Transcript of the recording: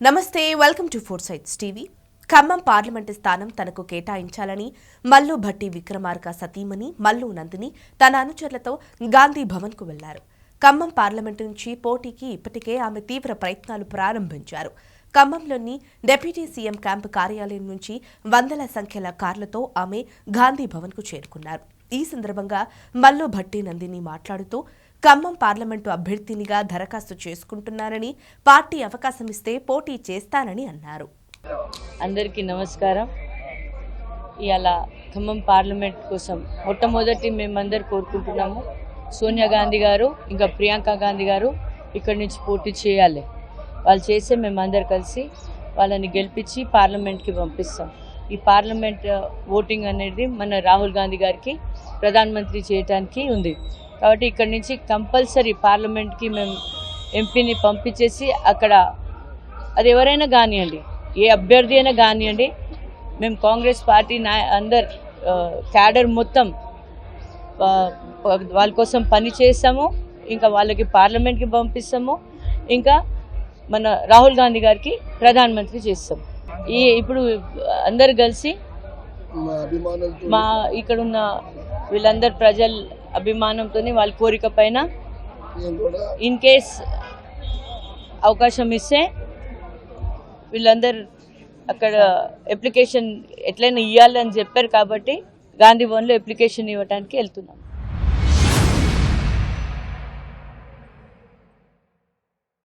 నమస్తే welcome to four sides TV. Khammam parliament స్థానం తనకు కేటాయించాలని మల్లు భట్టి విక్రమార్క సతీమణి మల్లు నందిని తన అనుచరులతో గాంధీ భవన్కు వెళ్లారు. ఖమ్మం పార్లమెంటు నుంచి పోటీకి ఇప్పటికే ఆమె తీవ్ర ప్రయత్నాలు ప్రారంభించారు. ఖమ్మంలోని డిప్యూటీ సీఎం క్యాంపు కార్యాలయం నుంచి వందల సంఖ్యల కార్లతో ఆమె గాంధీ భవన్కు చేరుకున్నారు. ఈ సందర్భంగా మల్లు భట్టి నందిని మాట్లాడుతూ ఖమ్మం పార్లమెంటు అభ్యర్థినిగా దరఖాస్తు చేసుకుంటున్నారని, పార్టీ అవకాశం ఇస్తే పోటీ చేస్తానని అన్నారు. అందరికీ నమస్కారం. ఇవాళ ఖమ్మం పార్లమెంట్ కోసం మొట్టమొదటి మేమందరు కోరుకుంటున్నాము, సోనియా గాంధీ గారు ఇంకా ప్రియాంక గాంధీ గారు ఇక్కడి నుంచి పోటీ చేయాలి. వాళ్ళు చేస్తే మేమందరు కలిసి వాళ్ళని గెలిపించి పార్లమెంట్కి పంపిస్తాం. ఈ పార్లమెంట్ ఓటింగ్ అనేది మన రాహుల్ గాంధీ గారికి ప్రధానమంత్రి చేయడానికి ఉంది. కాబట్టి ఇక్కడి నుంచి కంపల్సరీ పార్లమెంట్కి మేము ఎంపీని పంపించేసి అక్కడ అది ఎవరైనా కానివ్వండి, ఏ అభ్యర్థి అయినా కానివ్వండి, మేము కాంగ్రెస్ పార్టీ అందరు క్యాడర్ మొత్తం వాళ్ళ కోసం పని చేస్తాము. ఇంకా వాళ్ళకి పార్లమెంట్కి పంపిస్తాము. ఇంకా మన రాహుల్ గాంధీ గారికి ప్రధానమంత్రి చేస్తాం. ఇప్పుడు అందరు కలిసి మా ఇక్కడున్న వీళ్ళందరు ప్రజల అభిమానంతో వాళ్ళ కోరిక పైన ఇన్ కేస్ అవకాశం ఇస్తే వీళ్ళందరూ అక్కడ అప్లికేషన్ ఎట్లయినా ఇవ్వాలని చెప్పారు. కాబట్టి గాంధీ భవన్లో అప్లికేషన్ ఇవ్వడానికి వెళ్తున్నాం.